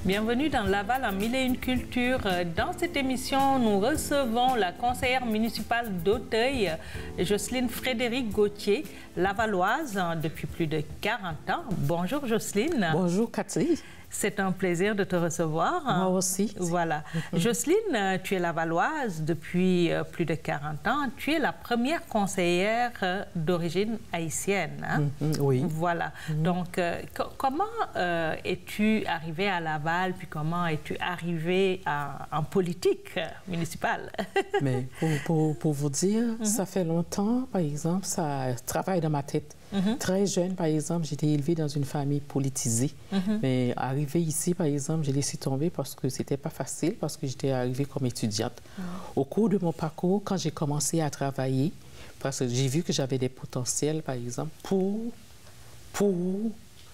Bienvenue dans Laval en Mille et une cultures. Dans cette émission, nous recevons la conseillère municipale d'Auteuil, Jocelyne Frédéric Gauthier, lavalloise depuis plus de 40 ans. Bonjour Jocelyne. Bonjour Cathy. C'est un plaisir de te recevoir. Moi aussi. Voilà. Jocelyne, tu es lavalloise depuis plus de 40 ans. Tu es la première conseillère d'origine haïtienne. Hein? Oui. Voilà. Donc, comment es-tu arrivée à Laval, puis comment es-tu arrivée en politique municipale? Mais pour vous dire, ça fait longtemps, par exemple, ça travaille dans ma tête. Très jeune, par exemple, j'étais élevée dans une famille politisée. Mais arrivée ici, par exemple, je laissé tomber parce que c'était pas facile, parce que j'étais arrivée comme étudiante. Au cours de mon parcours, quand j'ai commencé à travailler, parce que j'ai vu que j'avais des potentiels, par exemple, pour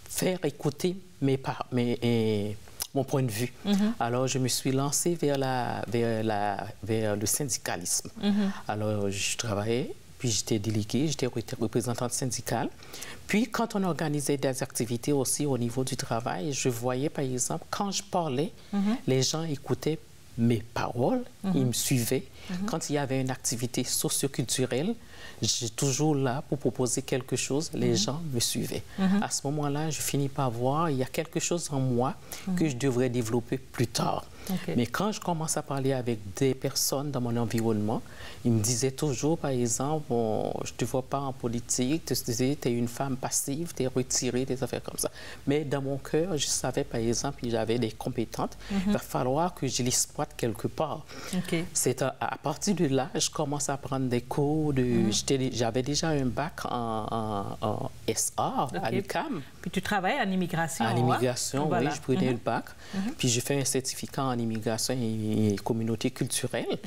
faire écouter mon point de vue. Alors, je me suis lancée vers le syndicalisme. Alors, je travaillais. Puis j'étais déléguée, j'étais représentante syndicale. Puis quand on organisait des activités aussi au niveau du travail, je voyais par exemple, quand je parlais, les gens écoutaient mes paroles, ils me suivaient. Quand il y avait une activité socio-culturelle, j'étais toujours là pour proposer quelque chose, les gens me suivaient. À ce moment-là, je finis par voir, il y a quelque chose en moi que je devrais développer plus tard. Mais quand je commence à parler avec des personnes dans mon environnement, ils me disaient toujours, par exemple, bon, je ne te vois pas en politique, tu es une femme passive, tu es retirée, des affaires comme ça. Mais dans mon cœur, je savais, par exemple, que j'avais des compétences. Il va falloir que je l'exploite quelque part. C'est à partir de là, je commence à prendre des cours. J'avais déjà un bac en SA à l'UQAM. Puis tu travailles en immigration. En immigration, oui, voilà. Je prenais le bac. Puis j'ai fait un certificat en immigration et communauté culturelle.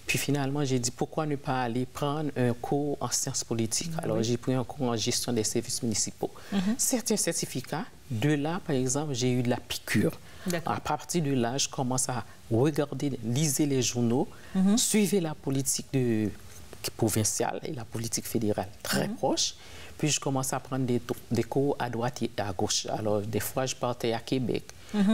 Puis finalement, j'ai dit pourquoi ne pas aller prendre un cours en sciences politiques. Alors j'ai pris un cours en gestion des services municipaux. Certains certificats, de là, par exemple, j'ai eu de la piqûre. À partir de là, je commence à regarder, liser les journaux, suivre la politique provinciale et la politique fédérale très proche. Puis je commence à prendre des cours à droite et à gauche. Alors des fois, je partais à Québec,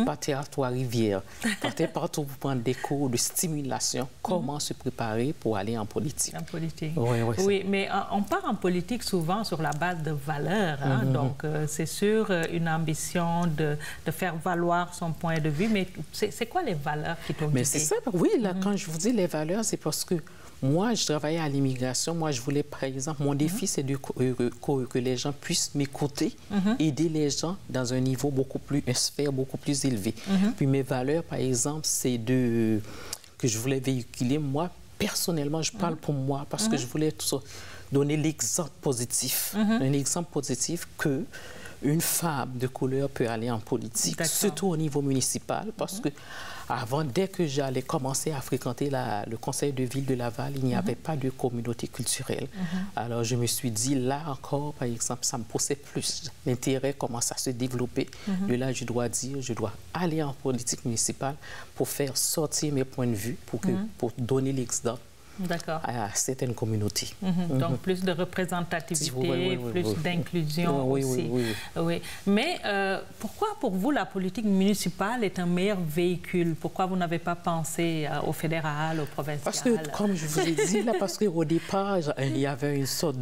partais à Trois-Rivières, partais partout pour prendre des cours de stimulation, comment se préparer pour aller en politique. En politique. Oui, mais on part en politique souvent sur la base de valeurs. Hein? Donc c'est sûr une ambition de faire valoir son point de vue. Mais c'est quoi les valeurs qui t'ont guidé? Mais c'est ça, oui, là, quand je vous dis les valeurs, c'est parce que moi, je travaillais à l'immigration. Moi, je voulais, par exemple, mon défi, c'est que les gens puissent m'écouter, aider les gens dans un niveau une sphère beaucoup plus élevée. Puis mes valeurs, par exemple, c'est que je voulais véhiculer, moi, personnellement, je parle pour moi, parce que je voulais donner l'exemple positif. Un exemple positif que une femme de couleur peut aller en politique, surtout au niveau municipal, parce que dès que j'allais commencer à fréquenter le conseil de ville de Laval, il n'y avait pas de communauté culturelle. Alors je me suis dit, là encore, par exemple, ça me poussait plus. L'intérêt commence à se développer. De là, je dois aller en politique municipale pour faire sortir mes points de vue, pour donner l'exemple à certaines communautés. Donc, plus de représentativité, plus d'inclusion aussi. Oui. Mais pourquoi, pour vous, la politique municipale est un meilleur véhicule? Pourquoi vous n'avez pas pensé au fédéral, au provincial? Parce que, comme je vous ai dit, là, parce qu'au départ, il y avait une sorte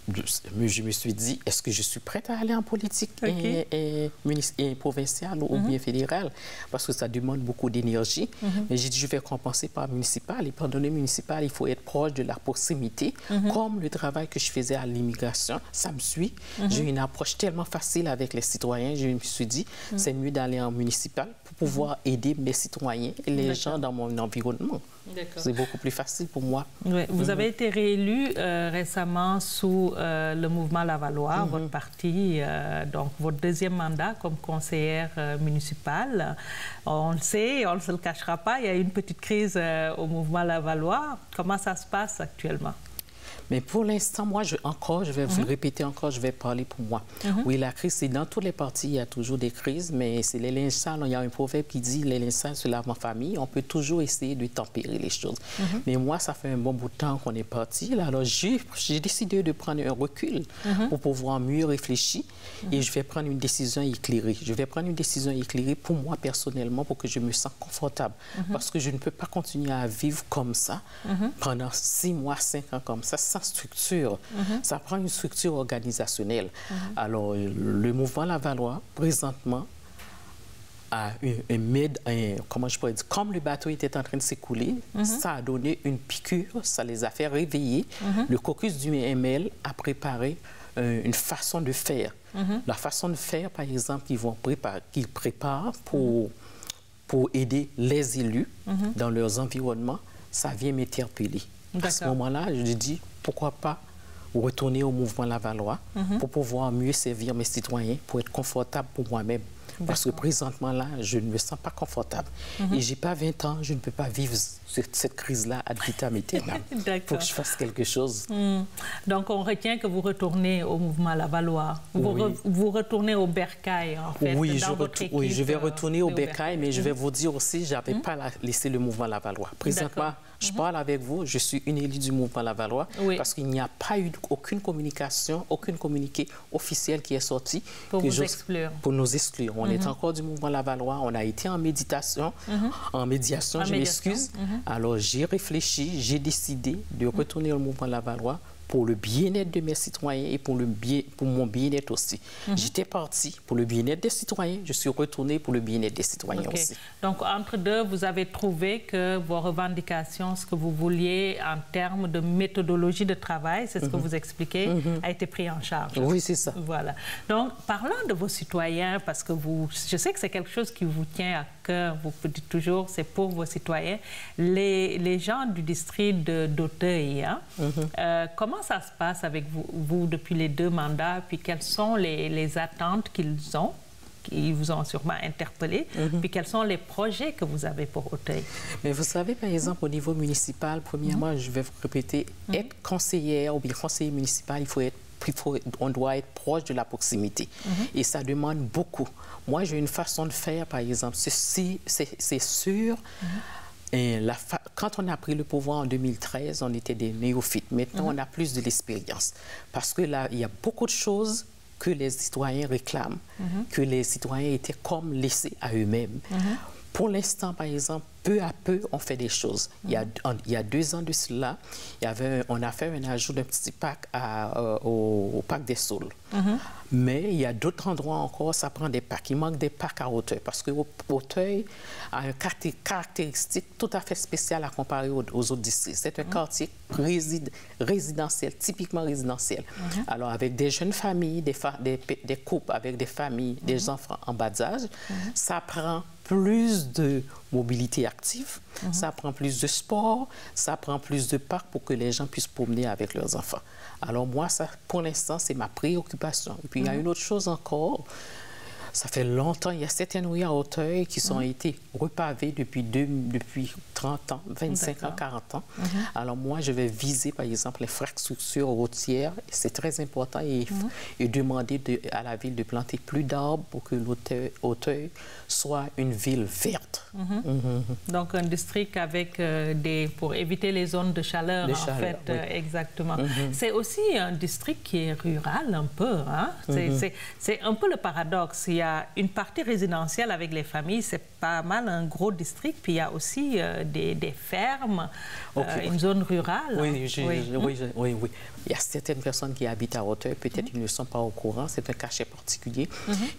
je me suis dit, est-ce que je suis prête à aller en politique et provinciale ou bien fédérale? Parce que ça demande beaucoup d'énergie. Mais j'ai dit, je vais compenser par municipal. Et pour donner municipal, il faut être proche de la proximité. Comme le travail que je faisais à l'immigration, ça me suit. J'ai une approche tellement facile avec les citoyens. Je me suis dit, c'est mieux d'aller en municipal pour pouvoir aider mes citoyens et les gens dans mon environnement. C'est beaucoup plus facile pour moi. Vous avez été réélu récemment sous le mouvement Lavallois, votre parti, donc votre deuxième mandat comme conseillère municipale. On le sait, on ne se le cachera pas, il y a eu une petite crise au mouvement Lavallois. Comment ça se passe actuellement? Mais pour l'instant, moi, je vais vous le répéter encore, je vais parler pour moi. Oui, la crise, c'est dans toutes les parties, il y a toujours des crises, mais c'est les linges sales. Il y a un proverbe qui dit les linges sales se lavent en famille. On peut toujours essayer de tempérer les choses. Mais moi, ça fait un bon bout de temps qu'on est parti. Là, alors, j'ai décidé de prendre un recul pour pouvoir mieux réfléchir et je vais prendre une décision éclairée. Je vais prendre une décision éclairée pour moi personnellement, pour que je me sente confortable. Parce que je ne peux pas continuer à vivre comme ça pendant 6 mois, 5 ans comme ça, sans structure. Ça prend une structure organisationnelle. Alors, le mouvement Lavallois, présentement, a comment je pourrais dire, comme le bateau était en train de s'écouler, ça a donné une piqûre, ça les a fait réveiller. Le caucus du ML a préparé une façon de faire. La façon de faire, par exemple, qu'ils préparent pour aider les élus dans leurs environnements, ça vient m'interpeller. À ce moment-là, je dis, pourquoi pas retourner au mouvement Lavallois pour pouvoir mieux servir mes citoyens, pour être confortable pour moi-même. Parce que présentement, là, je ne me sens pas confortable. Et je n'ai pas 20 ans, je ne peux pas vivre cette crise-là ad vitam aeternam. Il faut que je fasse quelque chose. Donc, on retient que vous retournez au mouvement Lavallois. Vous retournez au Bercail, en fait, dans votre équipe. Oui, je vais retourner au Bercail, mais je vais vous dire aussi, je n'avais pas laissé le mouvement Lavallois. Présentement, je parle avec vous, je suis une élue du mouvement Lavallois parce qu'il n'y a pas eu aucune communication, aucun communiqué officiel qui est sorti. Pour vous exclure. Pour nous exclure. On est encore du mouvement Lavallois, on a été en médiation, je m'excuse. Alors j'ai réfléchi, j'ai décidé de retourner au mouvement Lavallois pour le bien-être de mes citoyens et pour mon bien-être aussi. J'étais parti pour le bien-être des citoyens, je suis retourné pour le bien-être des citoyens aussi. Donc, entre deux, vous avez trouvé que vos revendications, ce que vous vouliez en termes de méthodologie de travail, c'est ce que vous expliquez, a été pris en charge. Oui, c'est ça. Voilà. Donc, parlons de vos citoyens, parce que je sais que c'est quelque chose qui vous tient à cœur, vous dites toujours, c'est pour vos citoyens. Les gens du district d'Auteuil, comment ça se passe avec vous depuis les 2 mandats, puis quelles sont les attentes qu'ils vous ont sûrement interpellé, puis quels sont les projets que vous avez pour Auteuil? Mais vous savez, par exemple, au niveau municipal, premièrement, je vais vous répéter, être conseillère ou bien conseiller municipal, on doit être proche de la proximité. Et ça demande beaucoup. Moi, j'ai une façon de faire, par exemple, c'est sûr. Et quand on a pris le pouvoir en 2013, on était des néophytes. Maintenant, on a plus de l'expérience. Parce que là, il y a beaucoup de choses que les citoyens réclament, que les citoyens étaient comme laissés à eux-mêmes. Pour l'instant, par exemple, peu à peu, on fait des choses. Il y a 2 ans de cela, on a fait un ajout d'un petit parc au parc des Saules. Mais il y a d'autres endroits encore, ça prend des parcs. Il manque des parcs à Auteuil parce que Auteuil a une caractéristique tout à fait spéciale à comparer aux autres districts. C'est un quartier résidentiel, typiquement résidentiel. Alors, avec des jeunes familles, des couples avec des familles, des enfants en bas âge, ça prend plus de mobilité active, ça prend plus de sport, ça prend plus de parcs pour que les gens puissent promener avec leurs enfants. Alors moi, ça, pour l'instant, c'est ma préoccupation. Et puis, il y a une autre chose encore. Ça fait longtemps, il y a certaines rues à Auteuil qui ont été repavées depuis 30 ans, 25 ans, 40 ans. Alors moi, je vais viser, par exemple, l'infrastructure routière. C'est très important et demander à la ville de planter plus d'arbres pour que Auteuil soit une ville verte. Donc, un district avec pour éviter les zones de chaleur, exactement. C'est aussi un district qui est rural un peu. C'est un peu le paradoxe. Il y a une partie résidentielle avec les familles, c'est pas mal un gros district, puis il y a aussi des fermes, une zone rurale. Oui. Il y a certaines personnes qui habitent à Auteuil, peut-être ils ne sont pas au courant, c'est un cachet particulier.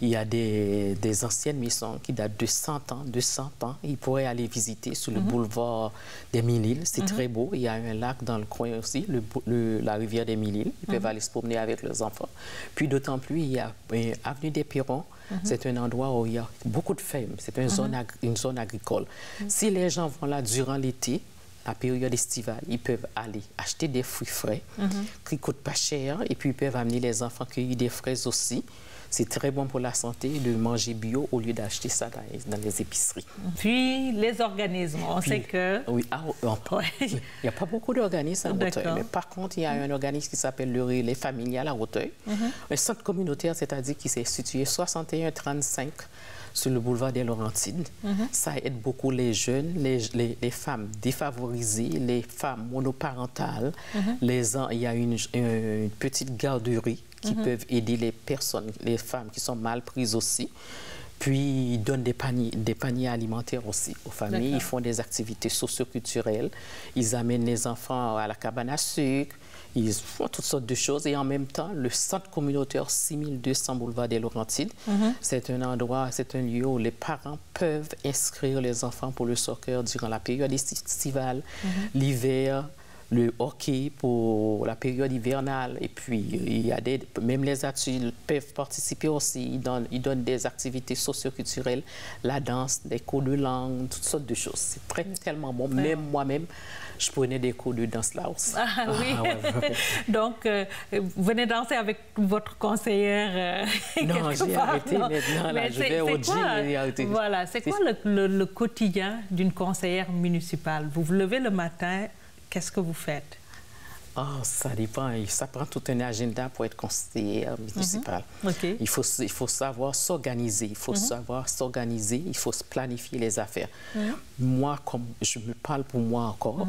Il y a des anciennes maisons qui datent de 100 ans, 200 ans. Ils pourraient aller visiter sur le boulevard des Mille-Îles, c'est très beau. Il y a un lac dans le coin aussi, la rivière des Mille-Îles. Ils peuvent aller se promener avec leurs enfants. Puis d'autant plus, il y a Avenue des Perrons. C'est un endroit où il y a beaucoup de fermes. C'est une zone agricole. Si les gens vont là durant l'été, la période estivale, ils peuvent aller acheter des fruits frais qui ne coûtent pas cher et puis ils peuvent amener les enfants cueillir des fraises aussi. c'est très bon pour la santé de manger bio au lieu d'acheter ça dans les épiceries. Puis les organismes, on sait que... Oui, il n'y a pas beaucoup d'organismes à Hauteuil, mais par contre, il y a un organisme qui s'appelle le Relais familial à Hauteuil, un centre communautaire, c'est-à-dire qui s'est situé 6135 sur le boulevard des Laurentides. Ça aide beaucoup les jeunes, les femmes défavorisées, les femmes monoparentales. Il y a une petite garderie qui peuvent aider les personnes, les femmes qui sont mal prises aussi. Puis, ils donnent des paniers alimentaires aussi aux familles. Ils font des activités socio-culturelles. Ils amènent les enfants à la cabane à sucre. Ils font toutes sortes de choses. Et en même temps, le centre communautaire 6200 boulevard des Laurentides, c'est un endroit, c'est un lieu où les parents peuvent inscrire les enfants pour le soccer durant la période estivale, l'hiver, le hockey pour la période hivernale. Et puis, il y a même les adultes peuvent participer aussi. Ils donnent des activités socio-culturelles, la danse, des cours de langue, toutes sortes de choses. C'est tellement bon. Même moi-même, je prenais des cours de danse là aussi. Ah oui. Donc, vous venez danser avec votre conseillère Non, j'ai arrêté maintenant. Là, je vais au gym et arrêter. Voilà. C'est quoi le quotidien d'une conseillère municipale? Vous vous levez le matin, qu'est-ce que vous faites? Oh, ça dépend. Ça prend tout un agenda pour être conseillère municipale. Il faut savoir s'organiser. Il faut savoir s'organiser. Il faut se planifier les affaires. Moi, comme je me parle pour moi encore,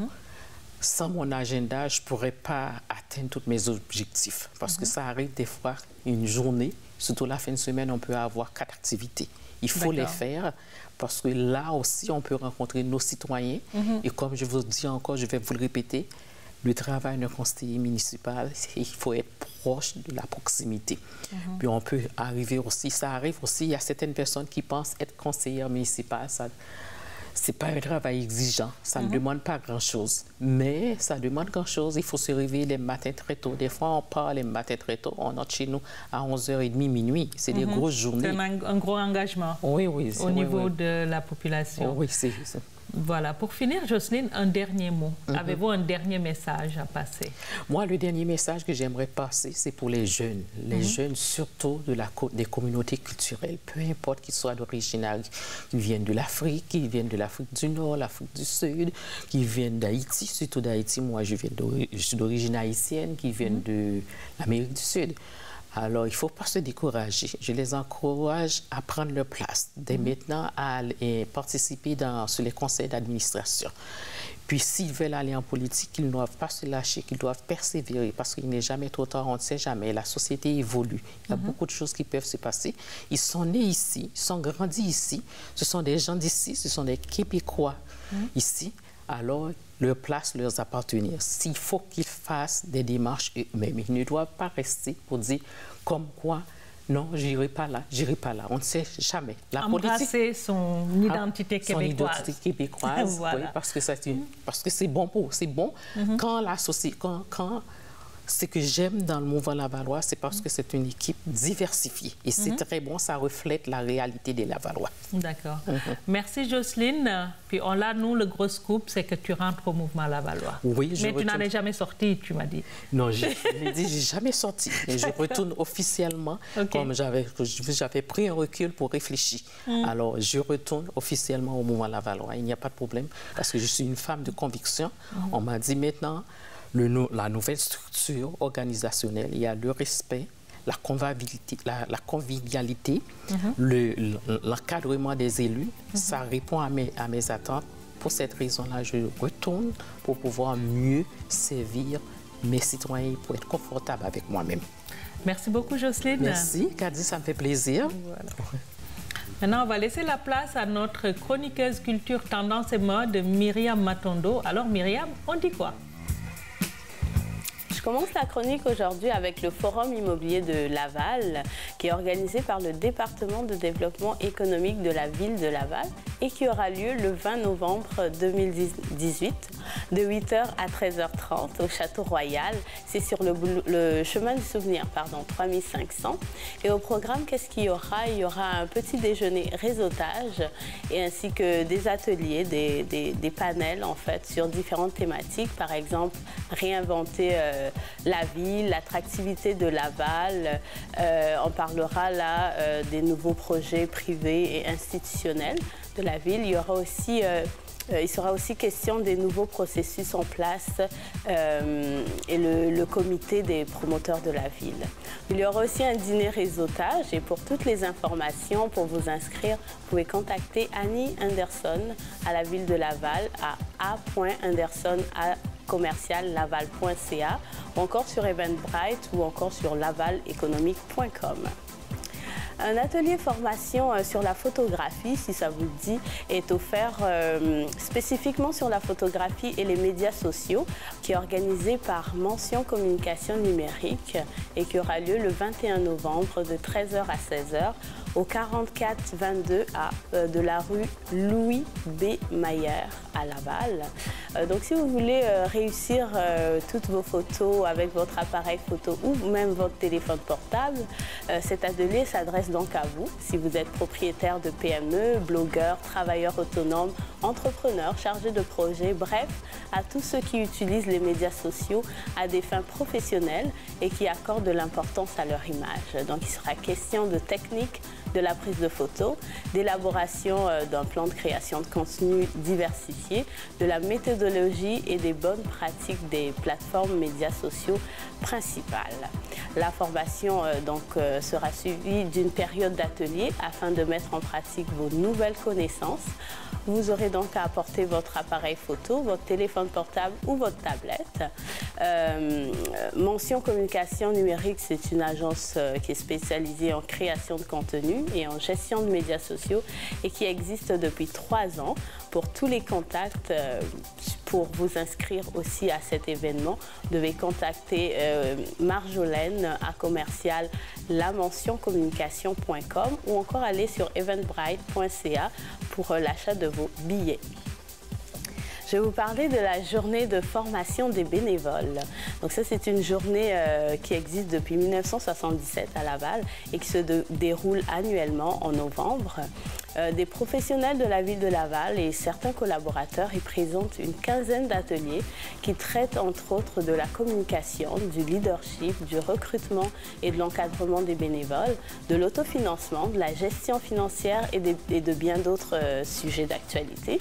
sans mon agenda, je ne pourrais pas atteindre tous mes objectifs. Parce que ça arrive des fois, une journée, surtout la fin de semaine, on peut avoir 4 activités. Il faut les faire parce que là aussi, on peut rencontrer nos citoyens. Et comme je vous dis encore, je vais vous le répéter, le travail d'un conseiller municipal, il faut être proche de la proximité. Puis on peut arriver aussi, ça arrive aussi, il y a certaines personnes qui pensent être conseillère municipale, ça... Ce n'est pas un travail exigeant, ça ne demande pas grand-chose. Mais ça demande grand-chose, il faut se réveiller les matins très tôt. Des fois, on part les matins très tôt, on entre chez nous à 11h30, minuit. C'est des grosses journées. C'est un gros engagement au niveau de la population. Oui, c'est... Voilà. Pour finir, Jocelyne, un dernier mot. Avez-vous un dernier message à passer? Moi, le dernier message que j'aimerais passer, c'est pour les jeunes. Les jeunes, surtout des communautés culturelles, peu importe qu'ils soient d'origine, qui viennent de l'Afrique, qui viennent de l'Afrique du Nord, l'Afrique du Sud, qui viennent d'Haïti, surtout d'Haïti. Moi, je suis d'origine haïtienne, qui viennent de l'Amérique du Sud. Alors, il ne faut pas se décourager. Je les encourage à prendre leur place, dès maintenant à participer sur les conseils d'administration. Puis, s'ils veulent aller en politique, ils ne doivent pas se lâcher, qu'ils doivent persévérer, parce qu'il n'est jamais trop tard, on ne sait jamais. La société évolue. Il y a beaucoup de choses qui peuvent se passer. Ils sont nés ici, ils sont grandis ici. Ce sont des gens d'ici, ce sont des Québécois ici. Alors, leur place leur appartenir. S'il faut qu'ils fassent des démarches eux-mêmes, ils ne doivent pas rester pour dire comme quoi, non, j'irai pas là, j'irai pas là. On ne sait jamais. La embrasser son identité québécoise. Son identité québécoise, voilà. Oui, parce que c'est bon quand la société, ce que j'aime dans le mouvement Lavallois, c'est parce que c'est une équipe diversifiée. Et c'est très bon, ça reflète la réalité des Lavallois. D'accord. Merci Jocelyne. Puis on a, nous, le gros scoop, c'est que tu rentres au mouvement Lavallois. Oui, mais tu n'en es jamais sorti, tu m'as dit. Non, j'ai jamais sorti. Et je retourne officiellement, comme j'avais pris un recul pour réfléchir. Alors, je retourne officiellement au mouvement Lavallois. Il n'y a pas de problème, parce que je suis une femme de conviction. On m'a dit maintenant, la nouvelle structure organisationnelle, il y a le respect, la convivialité, l'encadrement des élus. Ça répond à mes attentes. Pour cette raison-là, je retourne pour pouvoir mieux servir mes citoyens, pour être confortable avec moi-même. Merci beaucoup, Jocelyne. Merci, Kadi, ça me fait plaisir. Voilà. Maintenant, on va laisser la place à notre chroniqueuse culture, tendance et mode, Myriam Matondo. Alors, Myriam, on dit quoi? Je commence la chronique aujourd'hui avec le Forum immobilier de Laval, qui est organisé par le département de développement économique de la ville de Laval et qui aura lieu le 20 novembre 2018, de 8h à 13h30 au Château Royal. C'est sur le chemin du souvenir, 3500. Et au programme, qu'est-ce qu'il y aura? Il y aura un petit déjeuner réseautage et ainsi que des ateliers, des panels en fait sur différentes thématiques. Par exemple, réinventer la ville, l'attractivité de Laval. On parlera là des nouveaux projets privés et institutionnels de la ville. Il sera aussi question des nouveaux processus en place et le comité des promoteurs de la ville. Il y aura aussi un dîner réseautage et pour toutes les informations, pour vous inscrire, vous pouvez contacter Annie Anderson à la ville de Laval à a.anderson@laval.ca ou encore sur Eventbrite ou encore sur lavaleconomique.com. Un atelier formation sur la photographie, si ça vous dit, est offert spécifiquement sur la photographie et les médias sociaux, qui est organisé par Mention Communication Numérique et qui aura lieu le 21 novembre de 13h à 16h au 4422 de la rue Louis B. Mayer à Laval. Donc si vous voulez réussir toutes vos photos avec votre appareil photo ou même votre téléphone portable, cet atelier s'adresse donc à vous, si vous êtes propriétaire de PME, blogueur, travailleur autonome, entrepreneur, chargé de projet, bref, à tous ceux qui utilisent les médias sociaux à des fins professionnelles et qui accordent de l'importance à leur image. Donc il sera question de techniques de la prise de photos, d'élaboration d'un plan de création de contenu diversifié, de la méthodologie et des bonnes pratiques des plateformes médias sociaux principales. La formation sera suivie d'une période d'atelier afin de mettre en pratique vos nouvelles connaissances. Vous aurez donc à apporter votre appareil photo, votre téléphone portable ou votre tablette. Mention Communication Numérique, c'est une agence qui est spécialisée en création de contenu et en gestion de médias sociaux et qui existe depuis 3 ans. Pour tous les contacts, pour vous inscrire aussi à cet événement, vous devez contacter Marjolaine à commercial lamentioncommunication.com ou encore aller sur eventbrite.ca pour l'achat de vos billets. Je vais vous parler de la journée de formation des bénévoles. Donc ça, c'est une journée qui existe depuis 1977 à Laval et qui se déroule annuellement en novembre. Des professionnels de la ville de Laval et certains collaborateurs y présentent une quinzaine d'ateliers qui traitent entre autres de la communication, du leadership, du recrutement et de l'encadrement des bénévoles, de l'autofinancement, de la gestion financière et de bien d'autres sujets d'actualité.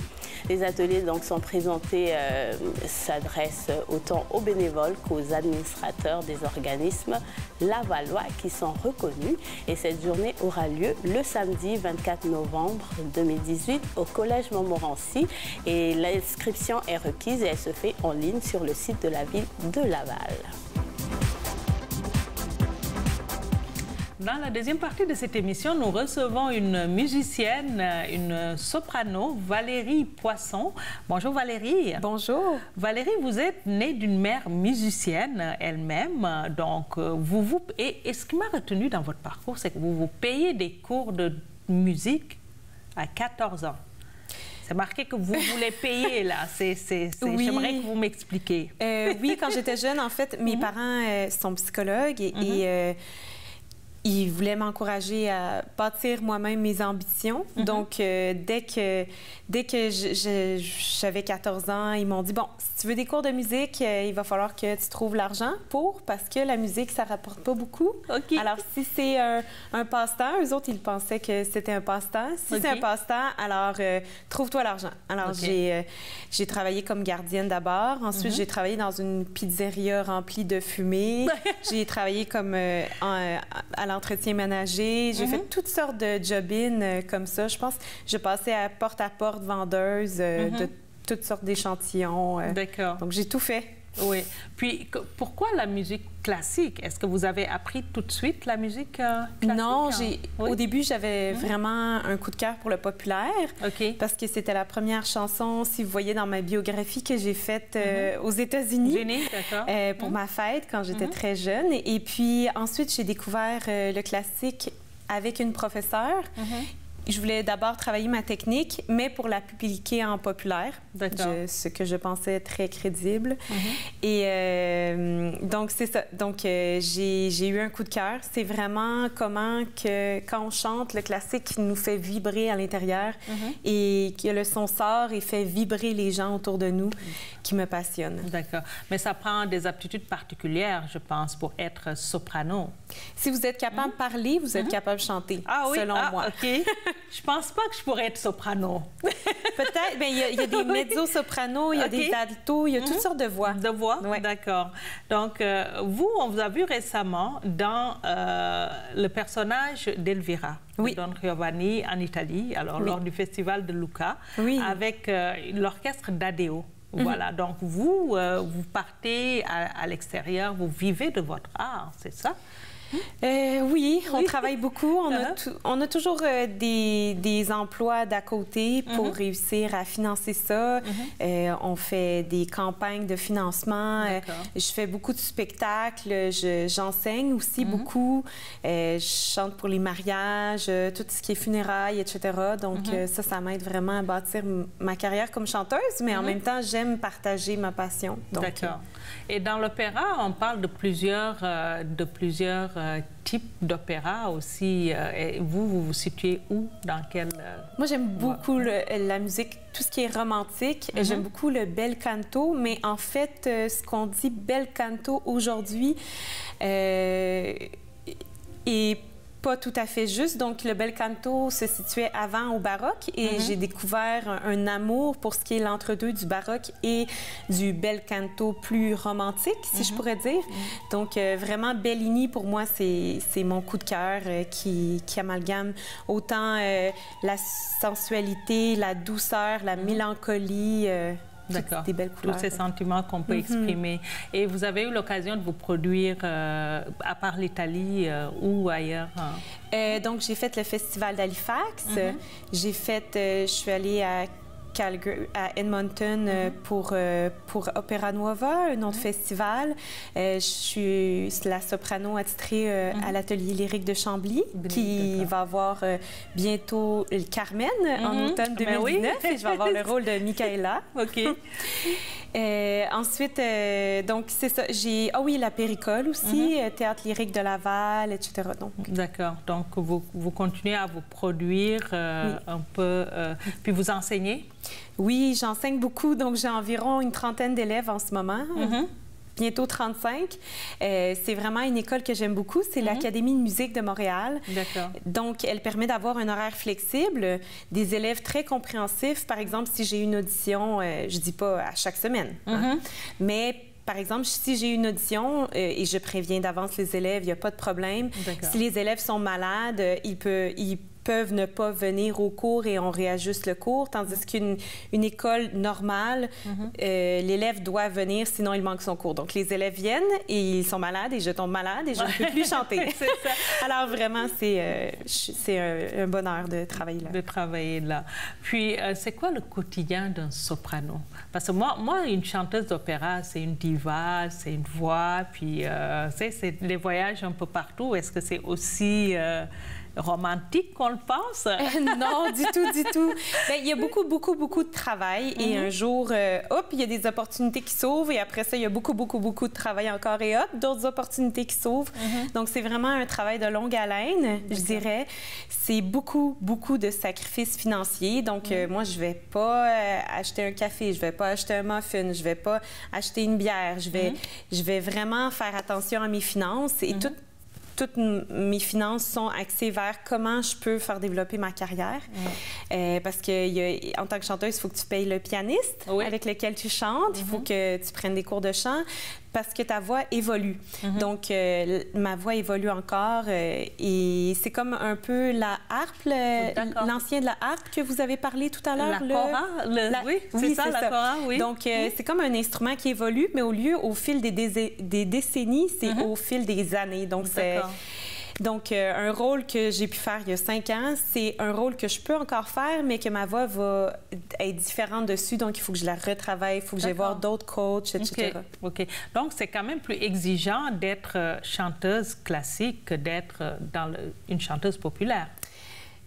Les ateliers donc sont présentés, s'adressent autant aux bénévoles qu'aux administrateurs des organismes lavallois qui sont reconnus. Et cette journée aura lieu le samedi 24 novembre 2018 au Collège Montmorency. Et l'inscription est requise et elle se fait en ligne sur le site de la ville de Laval. Dans la deuxième partie de cette émission, nous recevons une musicienne, une soprano, Valérie Poisson. Bonjour Valérie. Bonjour. Valérie, vous êtes née d'une mère musicienne elle-même. Donc, et ce qui m'a retenu dans votre parcours, c'est que vous payez des cours de musique à 14 ans. C'est marqué que vous voulez payer, là. Oui. J'aimerais que vous m'expliquiez. Oui, quand j'étais jeune, en fait, mes parents sont psychologues et ils voulaient m'encourager à bâtir moi-même mes ambitions. Donc, dès que j'avais 14 ans, ils m'ont dit, bon, si tu veux des cours de musique, il va falloir que tu trouves l'argent parce que la musique, ça rapporte pas beaucoup. Okay. Alors, si c'est un passe-temps, eux autres, ils pensaient que c'était un passe-temps. Si c'est un passe-temps, alors trouve-toi l'argent. Alors, j'ai travaillé comme gardienne d'abord. Ensuite, j'ai travaillé dans une pizzeria remplie de fumée. J'ai travaillé comme à l'entretien ménager. J'ai fait toutes sortes de job-in comme ça. Je pense que je passais à porte vendeuse de toutes sortes d'échantillons. D'accord. Donc, j'ai tout fait. Oui. Puis, pourquoi la musique classique? Est-ce que vous avez appris tout de suite la musique classique? Non, au début, j'avais vraiment un coup de cœur pour le populaire. Parce que c'était la première chanson, si vous voyez dans ma biographie, que j'ai faite aux États-Unis pour ma fête quand j'étais très jeune. Et puis ensuite, j'ai découvert le classique avec une professeure je voulais d'abord travailler ma technique, mais pour la publier en populaire, ce que je pensais très crédible. Et donc, c'est ça. Donc, j'ai eu un coup de cœur. C'est vraiment comment que, quand on chante, le classique nous fait vibrer à l'intérieur et que le son sort et fait vibrer les gens autour de nous qui me passionne. D'accord. Mais ça prend des aptitudes particulières, je pense, pour être soprano. Si vous êtes capable de parler, vous êtes capable de chanter, selon moi. OK. Je pense pas que je pourrais être soprano. Peut-être. Bien, il y a des mezzo-sopranos, il y a des altos, il y a toutes sortes de voix. De voix? Oui. D'accord. Donc, vous, on vous a vu récemment dans le personnage d'Elvira. Oui. Don Giovanni en Italie, alors lors du festival de Lucca, avec l'orchestre d'Adeo. Voilà, donc vous partez à l'extérieur, vous vivez de votre art, c'est ça? Oui, on travaille beaucoup. On a toujours des emplois d'à côté pour réussir à financer ça. On fait des campagnes de financement. Je fais beaucoup de spectacles. J'enseigne aussi beaucoup. Je chante pour les mariages, tout ce qui est funérailles, etc. Donc, ça m'aide vraiment à bâtir ma carrière comme chanteuse, mais en même temps, j'aime partager ma passion. D'accord. Et dans l'opéra, on parle de plusieurs types d'opéra aussi. Et vous vous situez où? Dans quel... Moi, j'aime beaucoup la musique, tout ce qui est romantique. J'aime beaucoup le bel canto, mais en fait, ce qu'on dit bel canto aujourd'hui est pas tout à fait juste. Donc, le bel canto se situait avant au baroque et j'ai découvert un amour pour ce qui est l'entre-deux du baroque et du bel canto plus romantique, si je pourrais dire. Donc, vraiment, Bellini, pour moi, c'est mon coup de cœur qui amalgame autant la sensualité, la douceur, la mélancolie... D'accord. Des belles couleurs. Tous ces sentiments qu'on peut exprimer. Et vous avez eu l'occasion de vous produire, à part l'Italie, ou ailleurs? Donc, j'ai fait le festival d'Halifax. J'ai fait... je suis allée à Edmonton pour Opera Nuova, un autre festival. Je suis la soprano attitrée à l'Atelier lyrique de Chambly, qui va avoir bientôt le Carmen en automne 2019. Et je vais avoir le rôle de Michaela. OK. Ensuite, donc, c'est ça. Ah oui, la Péricole aussi, Théâtre lyrique de Laval, etc. D'accord. Donc, vous continuez à vous produire un peu, puis vous enseignez? Oui, j'enseigne beaucoup. Donc, j'ai environ une trentaine d'élèves en ce moment. Bientôt 35. C'est vraiment une école que j'aime beaucoup. C'est l'Académie de musique de Montréal. D'accord. Donc, elle permet d'avoir un horaire flexible, des élèves très compréhensifs. Par exemple, si j'ai une audition, je dis pas à chaque semaine, mais par exemple, si j'ai une audition et je préviens d'avance les élèves, il n'y a pas de problème. Si les élèves sont malades, ils peuvent ne pas venir au cours et on réajuste le cours, tandis qu'une école normale, l'élève doit venir, sinon il manque son cours. Donc, les élèves viennent et ils sont malades et je tombe malade et je ne peux plus chanter. C'est ça. Alors, vraiment, c'est un bonheur de travailler là. De travailler là. Puis, c'est quoi le quotidien d'un soprano? Parce que moi, une chanteuse d'opéra, c'est une diva, c'est une voix, puis c'est les voyages un peu partout. Est-ce que c'est aussi... romantique qu'on le pense? Non, du tout, du tout. Bien, il y a beaucoup, beaucoup, beaucoup de travail et un jour, hop, il y a des opportunités qui s'ouvrent et après ça, il y a beaucoup, beaucoup, beaucoup de travail encore et hop, d'autres opportunités qui s'ouvrent. Donc, c'est vraiment un travail de longue haleine, je dirais. C'est beaucoup, beaucoup de sacrifices financiers. Donc, moi, je vais pas acheter un café, je vais pas acheter un muffin, je vais pas acheter une bière. Je vais vraiment faire attention à mes finances et toutes mes finances sont axées vers comment je peux faire développer ma carrière. Parce que en tant que chanteuse, il faut que tu payes le pianiste avec lequel tu chantes. Il faut que tu prennes des cours de chant parce que ta voix évolue. Donc, ma voix évolue encore et c'est comme un peu la harpe, l'ancien de la harpe que vous avez parlé tout à l'heure. La cora? Oui, c'est ça, la cora, oui. Donc, c'est comme un instrument qui évolue, mais au fil des décennies, c'est au fil des années. Donc, un rôle que j'ai pu faire il y a 5 ans, c'est un rôle que je peux encore faire, mais que ma voix va être différente dessus. Donc, il faut que je la retravaille, il faut que j'aille voir d'autres coachs, etc. OK. Donc, c'est quand même plus exigeant d'être chanteuse classique que d'être une chanteuse populaire.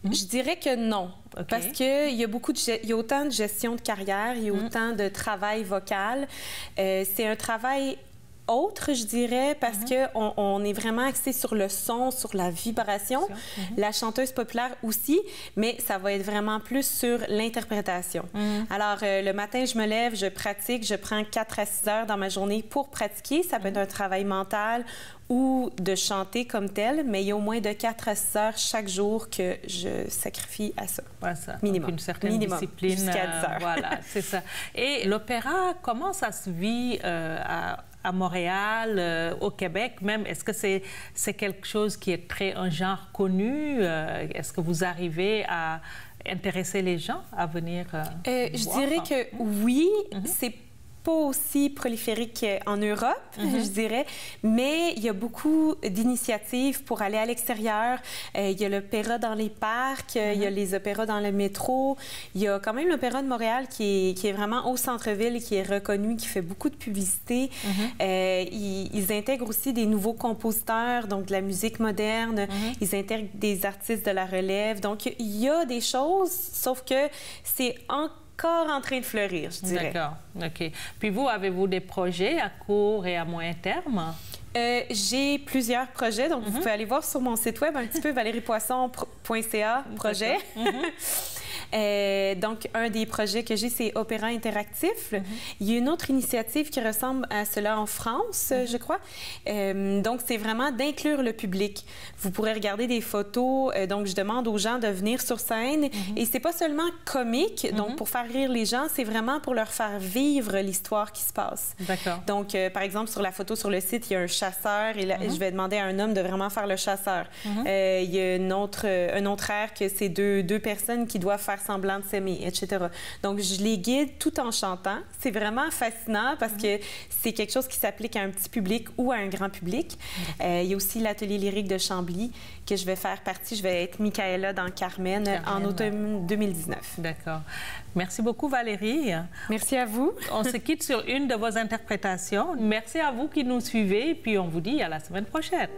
Je dirais que non. Parce qu'il y a il y a autant de gestion de carrière, il y a autant de travail vocal. C'est un travail autre, je dirais, parce qu'on est vraiment axé sur le son, sur la vibration. La chanteuse populaire aussi, mais ça va être vraiment plus sur l'interprétation. Alors, le matin, je me lève, je pratique, je prends 4 à 6 heures dans ma journée pour pratiquer. Ça peut être un travail mental ou de chanter comme tel, mais il y a au moins de 4 à 6 heures chaque jour que je sacrifie à ça. Ouais, ça. Minimum. Donc une certaine discipline. Jusqu'à 10 heures. Voilà, c'est ça. Et l'opéra, comment ça se vit à Montréal, au Québec même? Est-ce que c'est quelque chose qui est un genre connu? Est-ce que vous arrivez à intéresser les gens à venir je voir? dirais que oui, c'est pas aussi proliférique qu'en Europe, je dirais, mais il y a beaucoup d'initiatives pour aller à l'extérieur. Il y a l'opéra dans les parcs, il y a les opéras dans le métro. Il y a quand même l'opéra de Montréal qui est vraiment au centre-ville, qui est reconnu, qui fait beaucoup de publicité. Ils intègrent aussi des nouveaux compositeurs, donc de la musique moderne. Ils intègrent des artistes de la relève. Donc, il y a des choses, sauf que c'est encore en train de fleurir, je dirais. D'accord, OK. Puis vous, avez-vous des projets à court et à moyen terme? J'ai plusieurs projets, donc vous pouvez aller voir sur mon site web un petit peu valériepoisson.ca projet. Donc, un des projets que j'ai, c'est Opéra interactif. Il y a une autre initiative qui ressemble à cela en France, je crois. Donc, c'est vraiment d'inclure le public. Vous pourrez regarder des photos. Donc, je demande aux gens de venir sur scène. Et c'est pas seulement comique, donc pour faire rire les gens, c'est vraiment pour leur faire vivre l'histoire qui se passe. D'accord. Donc, par exemple, sur la photo sur le site, il y a un chasseur et là, je vais demander à un homme de vraiment faire le chasseur. Il y a un autre air que c'est deux personnes qui doivent faire semblant de s'aimer, etc. Donc, je les guide tout en chantant. C'est vraiment fascinant parce que c'est quelque chose qui s'applique à un petit public ou à un grand public. Il y a aussi l'atelier lyrique de Chambly que je vais faire partie. Je vais être Michaela dans Carmen en automne 2019. D'accord. Merci beaucoup, Valérie. Merci à vous. On se quitte sur une de vos interprétations. Merci à vous qui nous suivez, puis on vous dit à la semaine prochaine.